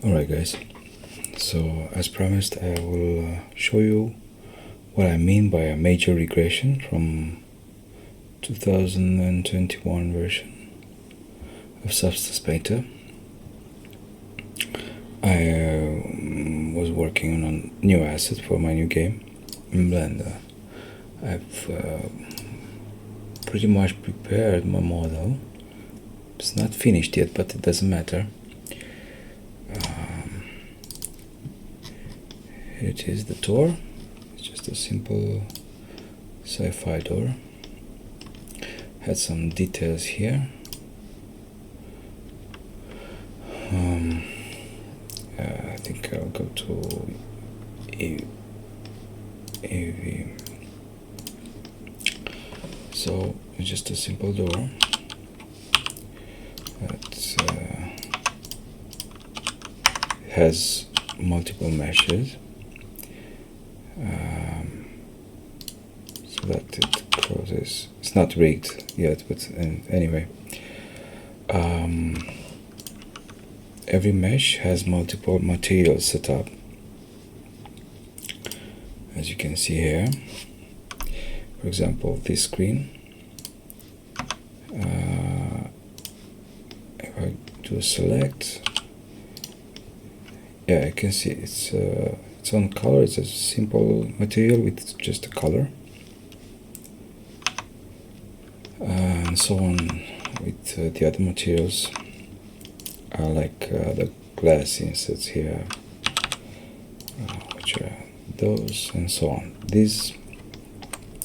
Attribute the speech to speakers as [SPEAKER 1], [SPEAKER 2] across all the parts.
[SPEAKER 1] Alright guys, so as promised I will show you what I mean by a major regression from 2021 version of Substance Painter. I was working on a new asset for my new game in Blender. I've pretty much prepared my model. It's not finished yet, but it doesn't matter. Here it is, the door. It's just a simple sci-fi door. Had some details here. I think I'll go to AV. So it's just a simple door that has multiple meshes, so that it closes. It's not rigged yet, but anyway. Every mesh has multiple materials set up, as you can see here. For example, this screen, if I do a select, yeah, I can see it's on color. It's a simple material with just a color, and so on with the other materials. Like the glass insets here, which are those, and so on. These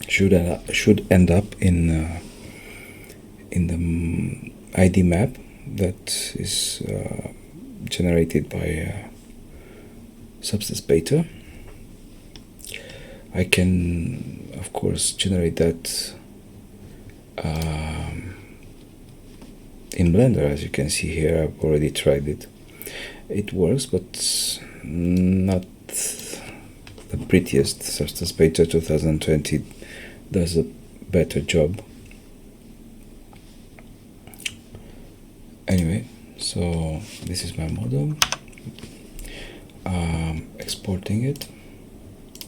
[SPEAKER 1] should end up in the ID map that is generated by Substance Painter. I can, of course, generate that in Blender. As you can see here, I've already tried it. It works, but not the prettiest. Substance Painter 2020 does a better job. Anyway, so this is my model. Exporting it,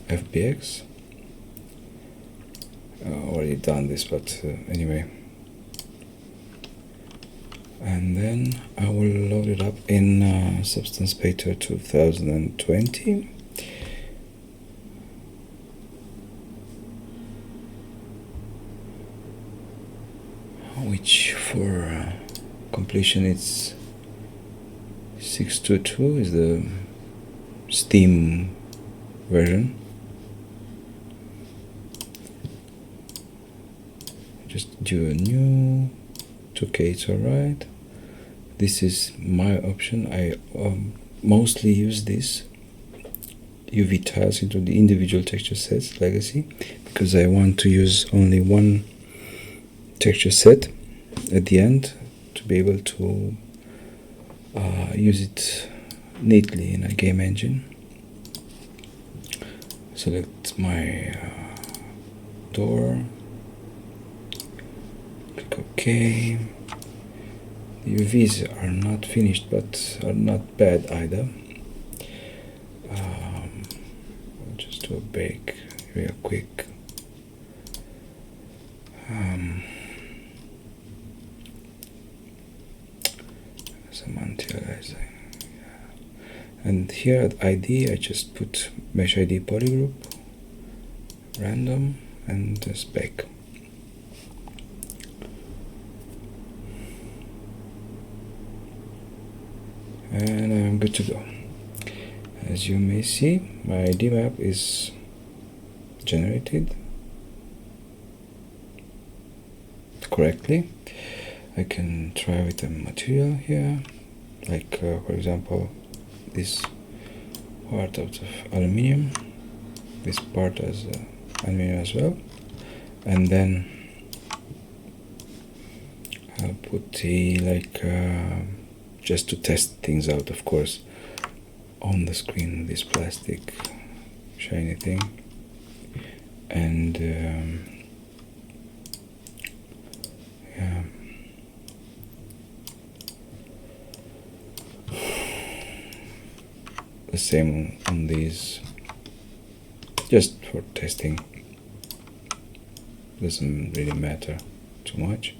[SPEAKER 1] FBX. Already done this, but anyway. And then I will load it up in Substance Painter 2020. Which for completion it's 622 is the Steam version. Just do a new 2K, it's alright. This is my option. I mostly use this UV tiles into the individual texture sets legacy because I want to use only one texture set at the end to be able to use it neatly in a game engine. Select my door, click OK. The UVs are not finished, but are not bad either. I'll just do a bake real quick. Some anti-aliasing. And here at ID, I just put mesh ID polygroup, random, and just bake. And I'm good to go. As you may see, my ID map is generated correctly. I can try with the material here, like for example this part of aluminium, this part as aluminium as well, and then I'll put the just to test things out, of course, on the screen, this plastic shiny thing, and yeah. the same on these, just for testing. Doesn't really matter too much.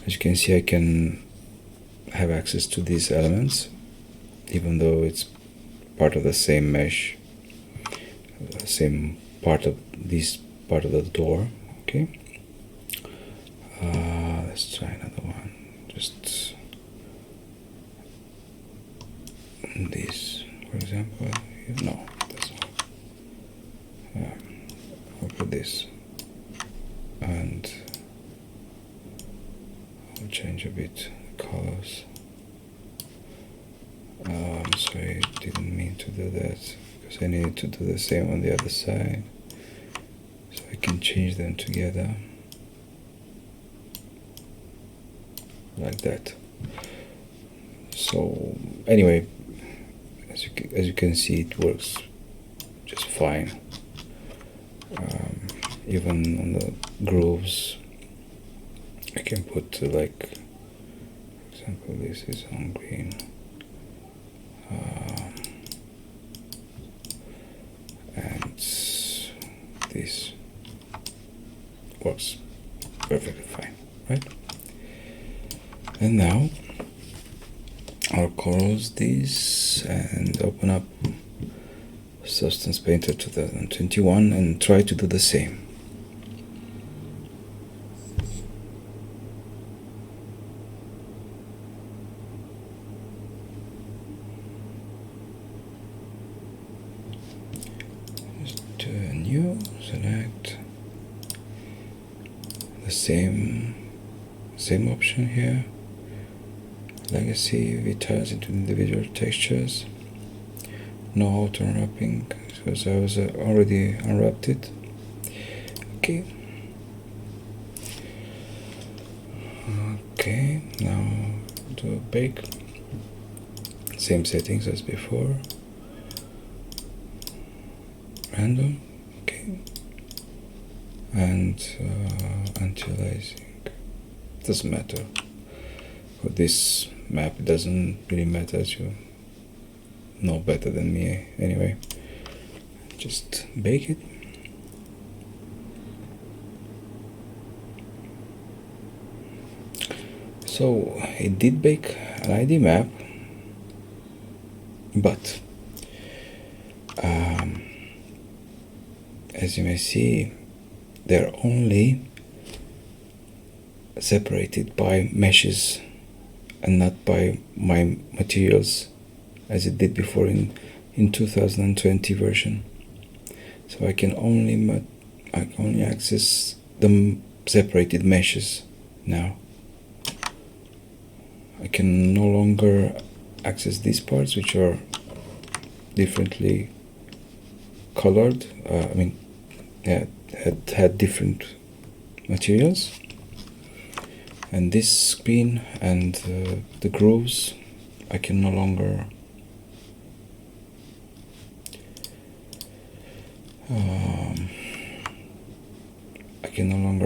[SPEAKER 1] As you can see, I can have access to these elements even though it's part of the same mesh, same part of this part of the door. Okay, let's try another one. Just this, for example. No, that's not. I'll put this, and I'll change a bit the colors. Sorry, I didn't mean to do that, because I needed to do the same on the other side, so I can change them together like that. So anyway, as you can see, it works just fine. Even on the grooves, I can put like, for example, this is on green. And this works perfectly fine, right? And now I'll close this and open up Substance Painter 2021 and try to do the same. New, select the same option here, legacy, retires into individual textures, no auto unwrapping because I was already unwrapped it. Okay, now do bake, same settings as before, random. And anti-aliasing, doesn't matter for this map. It doesn't really matter, as you know better than me anyway. Just bake it. So it did bake an ID map, but as you may see, they're only separated by meshes and not by my materials, as it did before in 2020 version. So I can only access the separated meshes now. I can no longer access these parts, which are differently colored. Had different materials, and this screen and the grooves, I can no longer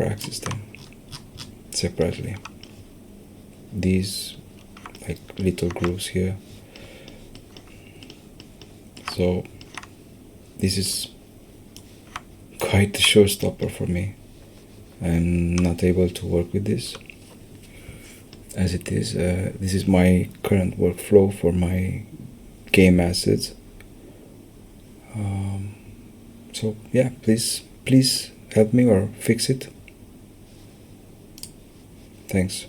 [SPEAKER 1] access them separately. These like little grooves here. So this is quite a showstopper for me. I'm not able to work with this as it is. This is my current workflow for my game assets. So yeah, please help me or fix it. Thanks.